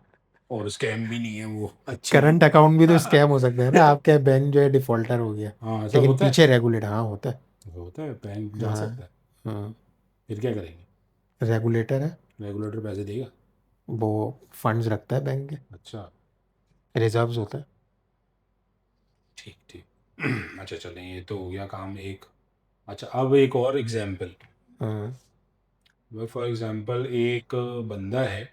और स्कैम भी नहीं है, वो अच्छी करंट अकाउंट भी तो है। स्कैम हो सकता है ना, आपका बैंक जो है डिफॉल्टर हो गया। हाँ, ऐसा लेकिन होता है। पीछे रेगुलेटर, हाँ होता है। होता है, बैंक जा हाँ। सकता है। हाँ। फिर क्या करेंगे? रेगुलेटर है। रेगुलेटर पैसे देगा? वो फंड्स रखता है बैंक के, अच्छा, रिजर्व्स होता है। ठीक ठीक। अच्छा चलें, ये तो हो गया काम एक। अच्छा, अब एक और एग्जांपल। हाँ। फॉर एग्जांपल एक बंदा है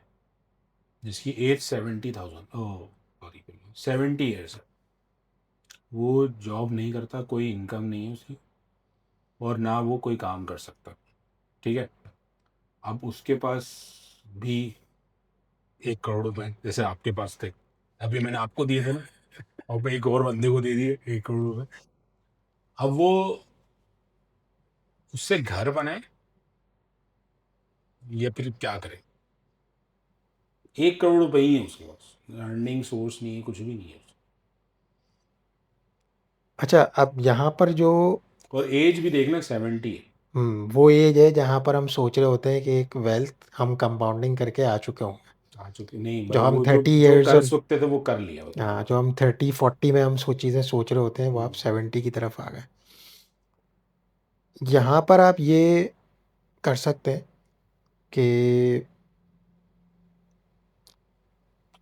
जिसकी एज 70,000, ओह सॉरी, 70 ईयर्स है। वो जॉब नहीं करता, कोई इनकम नहीं है उसकी, और ना वो कोई काम कर सकता। ठीक है। अब उसके पास भी 1 करोड़ रुपए जैसे आपके पास थे, अभी मैंने आपको दिए थे ना, और मैं एक और बंदे को दे दिए 1 करोड़ रुपए। अब वो उससे घर बनाए या फिर क्या करे? 1 करोड़ रुपए ही है उसके पास, अर्निंग सोर्स नहीं है, कुछ भी नहीं है। अच्छा, अब यहाँ पर जो, और एज भी देखना 70 है। वो एज है जहाँ पर हम सोच रहे होते हैं कि एक वेल्थ हम कंपाउंडिंग करके आ चुके होंगे। आ चुके नहीं जो भाई, हम वो जो 30 जो ईयर्स कर और, सकते थे वो कर लिया, मतलब हाँ, वो। जो हम 30-40 में हम चीज़ें सोच रहे होते हैं, वो आप हम्म, 70 की तरफ आ गए। यहाँ पर आप ये कर सकते हैं कि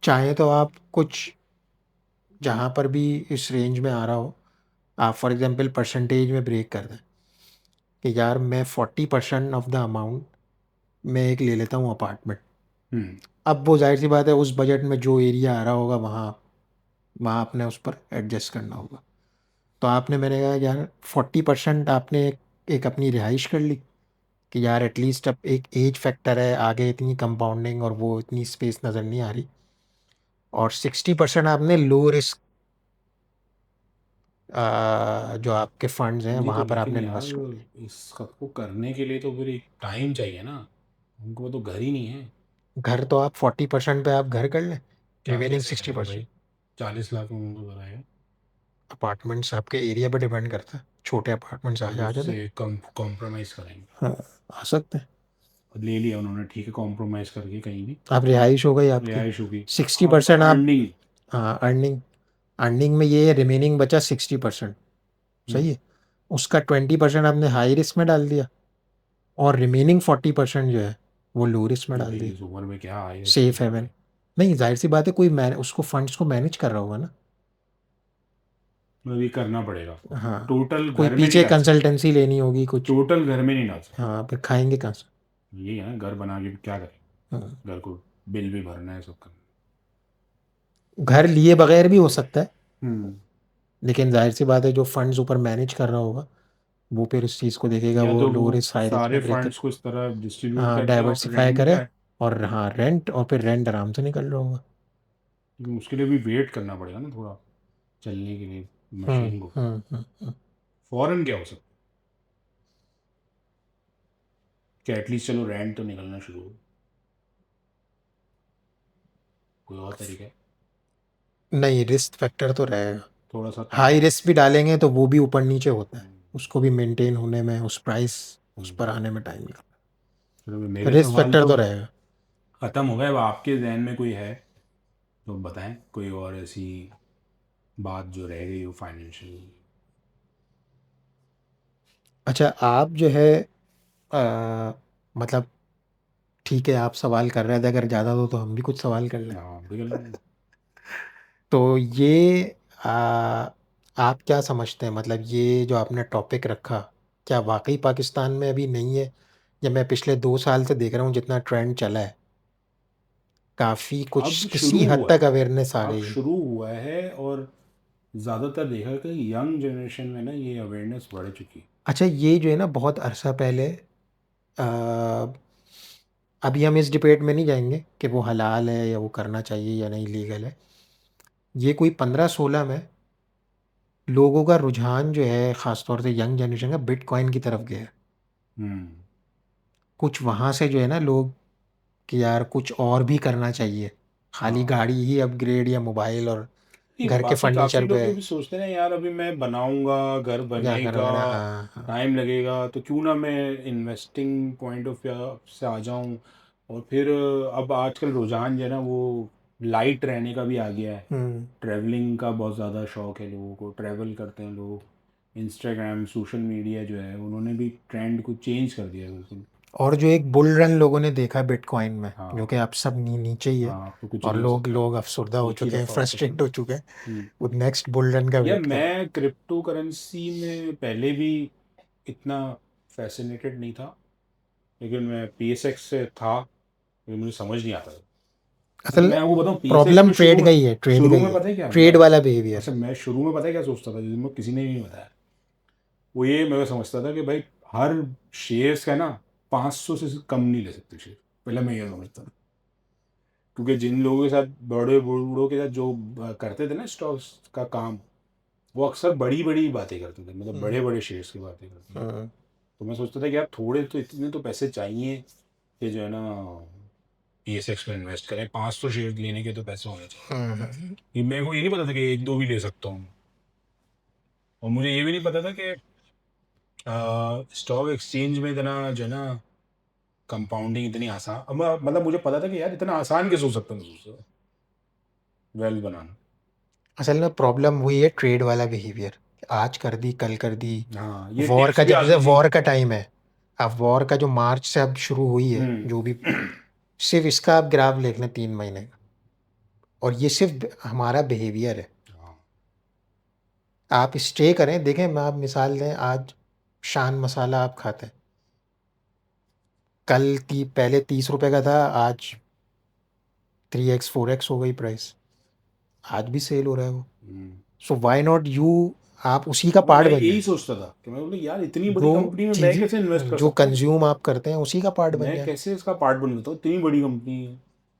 चाहे तो आप कुछ, जहाँ पर भी इस रेंज में आ रहा हो, आप फॉर एग्जांपल परसेंटेज में ब्रेक कर दें कि यार मैं 40% ऑफ द अमाउंट मैं एक ले लेता हूँ अपार्टमेंट। हम्म, अब वो जाहिर सी बात है, उस बजट में जो एरिया आ रहा होगा, वहाँ वहाँ आपने उस पर एडजस्ट करना होगा। तो आपने, मैंने कहा यार 40% आपने एक अपनी रिहाइश कर ली कि यार एटलीस्ट अब एक एज फैक्टर है, आगे इतनी कंपाउंडिंग और वो इतनी स्पेस नज़र नहीं आ रही। और 60% आपने लो रिस्क, जो आपके फंड्स हैं नहीं तो वहाँ पर लेकिन आपने यार, इन्वेस्ट कर इस सब को करने के लिए तो फिर एक टाइम चाहिए ना, उनको तो घर ही नहीं है। दिया। घर तो आप 40% पे आप घर कर लें, क्या रिमेनिंग कैसे सिक्सटी करेंगे भाई? परसेंट 40 लाख में उनको बनाएगा। अपार्टमेंट्स आपके एरिया पे डिपेंड करता है, छोटे अपार्टमेंट्स तो आ जाते हैं। उससे कम कॉम्प्रोमाइज़ करेंगे। हाँ, आ सकते हैं। और ले लिया उन्होंने, ठीक है, कॉम्प्रोमाइज़ करके कहीं भी आप रिहाइश हो गई आपकी, रिहाइश होगी। सिक्सटी अब परसेंट आप। अर्निंग। हाँ, अर्निंग, अर्निंग में ये रिमेनिंग बचा 60%। हम्म, सही है। उसका 20% आपने हाई रिस्क में डाल दिया, और रिमेनिंग 40% जो है वो लो रिस्क में नहीं डाल भाई, दिया। इस उम्र में क्या आए इसमें सेफ डालना हेवन। है। नहीं, जाहिर सी बात है, कोई मैन उसको फंड्स को मैनेज कर रहा होगा ना। मतलब ये करना पड़ेगा। हाँ, टोटल कोई घर में नहीं पीछे डाल सकते। कंसल्टेंसी लेनी होगी कुछ। टोटल घर में नहीं डाल सकते। हाँ, फिर खाएंगे कहाँ से। यही है ना, घर बना के क्या हाँ। करें, घर को बिल भी भरना है, सब करना घर लिए बगैर भी हो सकता है, है। लेकिन जाहिर सी बात है जो फंड्स ऊपर मैनेज कर रहा होगा वो फिर उस चीज़ को देखेगा, या वो तो लो वो रिस्क हाई रिस्क सारे में ब्रेक कर। फंड्स को इस तरह डिस्ट्रीब्यूट हाँ, करे और डाइवर्सिफाई रेंट करे। का है। और हाँ, रेंट, और फिर रेंट आराम से निकल रहा होगा। लेकिन उसके लिए भी वेट करना पड़ेगा ना थोड़ा, चलने के लिए मशीन को। हम्म। फॉरेन क्या हो सकता है कि एटलीस्ट चलो रेंट तो निकलना शुरू हो, कोई और तरीका है। नहीं, रिस्क फैक्टर तो रहेगा। थोड़ा सा हाई ताकत। रिस्क भी डालेंगे तो वो भी ऊपर नीचे होता है, उसको भी मेंटेन होने में, उस प्राइस उस हम्म, पर आने में टाइम लगता चलो है। मेरे रिस्क सवाल फैक्टर तो तो रहेगा। ख़त्म हो गए। अब आपके जहन में कोई है तो बताएं, कोई और ऐसी बात जो रह गई हो फाइनेंशियल। अच्छा, आप जो है मतलब, ठीक है, आप सवाल कर रहे थे, अगर ज़्यादा हो तो हम भी कुछ सवाल कर लें। हाँ बिल्कुल नहीं। तो ये आ, आप क्या समझते हैं, मतलब ये जो आपने टॉपिक रखा, क्या वाकई पाकिस्तान में अभी नहीं है? या मैं पिछले 2 साल से देख रहा हूँ जितना ट्रेंड चला है, काफ़ी कुछ अब किसी शुरू हद हुआ तक है। अवेयरनेस आ अब गई है। शुरू हुआ है, और ज़्यादातर देखा है कि यंग जनरेशन में ना ये अवेयरनेस बढ़ चुकी है। अच्छा, ये जो है ना, बहुत अरसा पहले, आ, अभी हम इस डिबेट में नहीं जाएंगे कि वो हलाल है या वो करना चाहिए या नहीं, लीगल है। ये कोई 15-16 में लोगों का रुझान जो है, ख़ासतौर से यंग जनरेशन का, बिटकॉइन की तरफ गया है। हम्म। कुछ वहाँ से जो है ना लोग, कि यार कुछ और भी करना चाहिए, खाली हाँ, गाड़ी ही अपग्रेड या मोबाइल और नहीं घर के बाकी काफ़ी फर्नीचर लोग पे ये भी सोचते हैं यार, अभी मैं बनाऊंगा, घर क्या बनेगा, करवाना। हाँ, हाँ। टाइम लगेगा, तो क्यों ना मैं इन्वेस्टिंग पॉइंट ऑफ व्यू से आ जाऊं। और फिर अब आजकल रुझान जो है ना वो लाइट रहने का भी आ गया है। हुँ। ट्रैवलिंग का बहुत ज़्यादा शौक है लोगों को, ट्रैवल करते हैं लोग। इंस्टाग्राम, सोशल मीडिया जो है उन्होंने भी ट्रेंड को चेंज कर दिया है बिल्कुल। और जो एक बुल रन लोगों ने देखा बिटकॉइन में, जो कि हाँ। अब सब नीचे ही है, हाँ, अब तो कुछ और नहीं हो लोग सकता। लोग अफसरदा हो एक ही चुके हैं, दफ़ा वापस फ्रस्ट्रेट लो। हो चुके हैं, हम्म। वो नेक्स्ट बुल रन का या वेट कर रहे हैं। मैं क्रिप्टो करेंसी में पहले भी इतना फैसिनेटेड नहीं था, लेकिन मैं पीएसएक्स से था, लेकिन मुझे समझ नहीं आता था। अच्छा असल मैं आपको बताऊँ, पीएसएक्स प्रॉब्लम में शुरू में, ट्रेड शुरू का ही में है, पता है क्या ट्रेड मैं, वाला बिहेवियर। अच्छा मैं शुरू में पता है क्या सोचता था, जिसमें किसी ने भी नहीं बताया। वो ये मैं समझता था कि भाई हर शेयर्स का ना 500 से कम नहीं ले सकते शेयर। पहले मैं ये समझता था, क्योंकि जिन लोगों के साथ, बड़े बूढ़ों के साथ जो करते थे ना स्टॉक्स का काम, वो अक्सर बड़ी बड़ी बातें करते थे, मतलब हुँ, बड़े बड़े शेयर्स की बातें करते थे। हुँ, तो मैं सोचता था कि यार थोड़े तो, इतने तो पैसे चाहिए कि जो है ना पीएसएक्स में इन्वेस्ट करें, 500 शेयर लेने के तो पैसे होने चाहिए। हुँ, हुँ। ये मेरे को ये नहीं पता था कि एक दो भी ले सकता हूँ। और मुझे ये भी नहीं पता था कि स्टॉक एक्सचेंज में इतना जो है ना कंपाउंडिंग इतनी आसान, मतलब मुझे पता था कि यार इतना आसान कैसे हो सकता है वेल्थ बनाना। असल में प्रॉब्लम हुई है ट्रेड वाला बिहेवियर, आज कर दी, कल कर दी। हाँ, ये वॉर टिप्स का, भी जैसे आती थी। वॉर का टाइम है, अब वॉर का जो मार्च से अब शुरू हुई है, हम्म। जो भी, सिर्फ इसका आप ग्राफ देख लें 3 महीने का, और ये सिर्फ हमारा बिहेवियर है। हाँ। आप स्टे करें, देखें, मैं आप मिसाल दें, आज शान मसाला आप खाते हैं, कल पहले 30 रुपए का था, आज 3x 4x हो गई प्राइस, आज भी सेल हो रहा है वो। हम्म। सो वाई नॉट यू, आप उसी का हाँ, पार्ट मैं बन यही जाए। सोचता था कि मैं बोले यार इतनी जो बड़ी कंपनी में मैं चीज़, कैसे इन्वेस्ट कर जो सकता हूँ। कंज्यूम आप करते हैं उसी का पार्ट बन मैं जाए। कैसे इसका पार्ट बन सकता हूँ, इतनी बड़ी कंपनी है।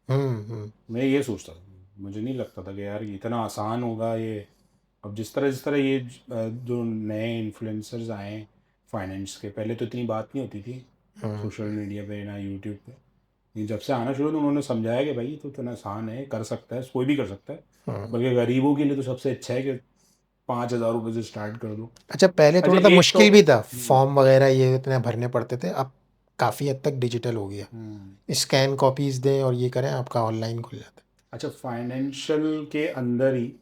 हम्म। मैं ये सोचता था, मुझे नहीं लगता था कि यार ये इतना आसान होगा ये। अब जिस तरह ये जो नए इन्फ्लुएंसर्स आए हैं फाइनेंस के, पहले तो इतनी बात नहीं होती थी हम्म। सोशल मीडिया पे ना यूट्यूब पे। ये जब से आना शुरू तो उन्होंने समझाया कि भाई तो इतना आसान है, कर सकता है, कोई भी कर सकता है। हाँ। बल्कि गरीबों के लिए तो सबसे अच्छा है कि 5,000 रुपये से स्टार्ट कर दो। अच्छा, पहले अच्छा थोड़ा सा एक तो मुश्किल भी था, फॉर्म वगैरह ये इतने भरने पड़ते थे, अब काफ़ी हद तक डिजिटल हो गया। हम्म, स्कैन कॉपीज़ दें और ये करें, आपका ऑनलाइन खुल जाता है। अच्छा फाइनेंशियल के अंदर ही,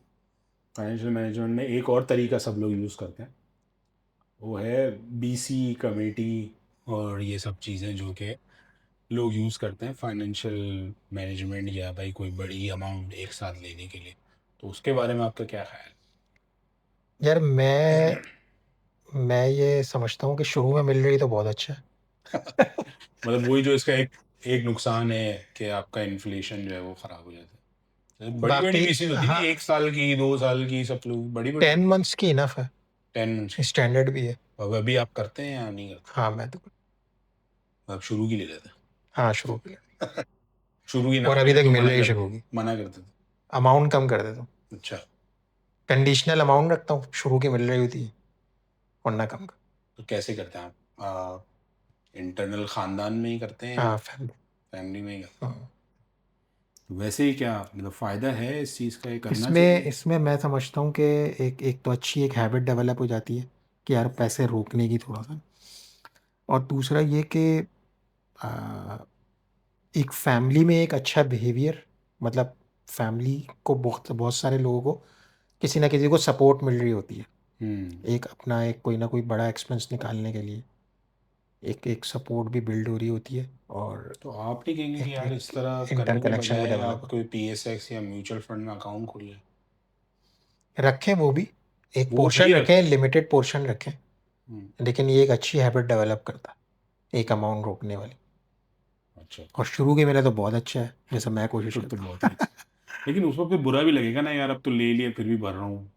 फाइनेंशियल मैनेजमेंट में एक और तरीका सब लोग यूज़ करते हैं, वो है बीसी कमेटी और ये सब चीज़ें जो कि लोग यूज़ करते हैं फाइनेंशियल मैनेजमेंट या भाई कोई बड़ी अमाउंट एक साथ लेने के लिए। तो उसके बारे में आपका क्या ख्याल यार मैं ये समझता हूँ कि शुरू में मिल रही तो बहुत अच्छा है। है? मतलब वही जो इसका एक एक नुकसान है कि आपका इन्फ्लेशन जो है वो ख़राब हो जाता है। बड़ी बड़ी बाकी बीसीज होती है हाँ, ना, 1 साल की 2 साल की, सब लोग बड़ी बड़ी 10 मंथ्स की इनफ है। 10 मंथ्स की। स्टैंडर्ड भी है। अब अभी आप करते हैं या नहीं करते? हाँ, मैं तो आप शुरू की ले लेते हाँ, शुरू की हैं? शुरू की ना और अभी मिले तक तो मिल मना रही कर, शुरू की। मना करते थे? अमाउंट कम कर देता हूँ। अच्छा। कंडीशनल अमाउंट रखता हूँ, शुरू की मिल रही होती है, वरना कम कर। तो कैसे करते हैं आप? इंटरनल खानदान में ही करते हैं या हाँ, फैमिली। फैमिली में ही करते हाँ। हैं? वैसे ही क्या मतलब फ़ायदा है इस चीज़ का, ये करना इसमें चाहिए? इसमें मैं समझता हूँ कि एक एक तो अच्छी एक हैबिट डेवलप हो जाती है कि यार पैसे रोकने की थोड़ा सा। और दूसरा ये कि आ, एक फैमिली में एक अच्छा बिहेवियर, मतलब फैमिली को बहुत बहुत सारे लोगों को किसी ना किसी को सपोर्ट मिल रही होती है। हम्म। एक अपना एक कोई ना कोई बड़ा एक्सपेंस निकालने के लिए एक एक सपोर्ट भी बिल्ड हो रही होती है। और तो आप नहीं कहेंगे कि एक यार इस एक तरह करने के इंटरकनेक्शन भी बजाय डेवलप आप हो। कोई पीएसएक्स या म्यूचुअल फंड में अकाउंट खोल लें? रखें वो भी, एक वो सही पोर्शन रख। रखें, लिमिटेड पोर्शन रखें। हम्म, लेकिन ये एक अच्छी हैबिट डेवलप करता है, एक अमाउंट रोकने वाली। अच्छा। और शुरू के मेरा तो बहुत अच्छा है, जैसा मैं कोशिश फिर तो करता बहुत ही हूँ। अच्छा। लेकिन उस वक्त फिर बुरा भी लगेगा ना यार, अब तो ले लिया फिर भी भर रहा हूँ।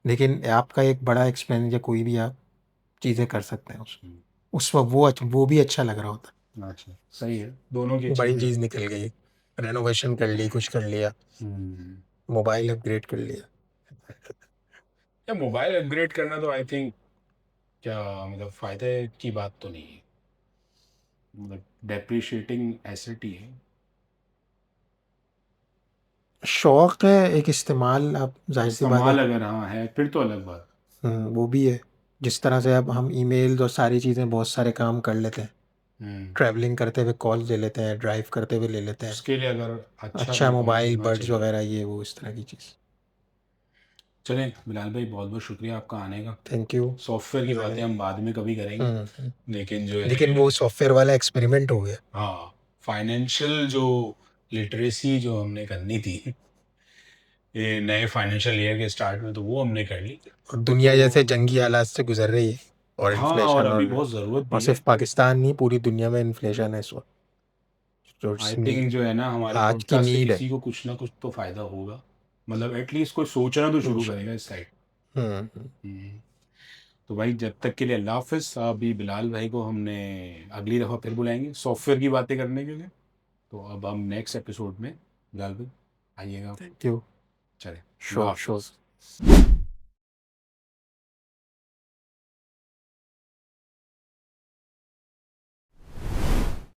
लेकिन आपका एक बड़ा एक्सपेंस या कोई भी आप चीज़ें कर सकते हैं उस वक्त वो भी अच्छा लग रहा होता अच्छा सही है, दोनों की है। अच्छी बड़ी चीज़। चीज़ निकल गई, रेनोवेशन कर ली, कुछ कर लिया, हम्म। मोबाइल अपग्रेड कर लिया। या मोबाइल अपग्रेड करना तो आई थिंक क्या मतलब फ़ायदे की बात तो नहीं है, मतलब डेप्रिशिएटिंग एसेट ही है। शौक है, एक इस्तेमाल, आप जाहिर सी बात है। इस्तेमाल अगर हाँ है फिर तो अलग बात। वो भी है। जिस तरह से अब हम ईमेल और सारी चीज़ें बहुत सारे काम कर लेते हैं, हम्म। ट्रैवलिंग करते हुए कॉल ले लेते हैं, ड्राइव करते हुए ले लेते हैं। उसके लिए अगर अच्छा अच्छा अकाउंट मोबाइल होना बड्स चाहिए। वगैरह ये वो इस तरह की चीज़। चलें बिलाल भाई, बहुत बहुत शुक्रिया आपका आने का। Thank you. सॉफ्टवेयर की बातें मैंने हम बाद में कभी करेंगे, हम्म। लेकिन जो लेकिन है वो सॉफ्टवेयर वाला एक्सपेरिमेंट हो गया। हाँ, फाइनेंशियल जो लिटरेसी जो हमने करनी थी ये नए फाइनेंशियल ईयर के स्टार्ट में, तो वो हमने कर ली। और दुनिया तो जैसे जंगी हालात से गुजर रही है, और हाँ, और इन्फ्लेशन अभी बहुत ज़रूरत और भी है। सिर्फ पाकिस्तान नहीं, पूरी दुनिया में इन्फ्लेशन है इस वक्त। जो आई थिंक जो है ना, हमारे आज की पॉडकास्ट से नीड है। किसी को कुछ ना कुछ तो फ़ायदा होगा, मतलब एटलीस्ट कोई सोचना तो शुरू इंशा- करेगा इस साइड। हम्म। हम्म। तो भाई जब तक के लिए अल्लाह हाफिज़। अभी बिलाल भाई को हमने अगली दफ़ा फिर बुलाएंगे सॉफ्टवेयर की बातें करने के लिए। तो अब हम नेक्स्ट एपिसोड में बिलाल भाई आइएगा। Thank you. चले, अल्लाह श्योर हाफिज़। श्योर।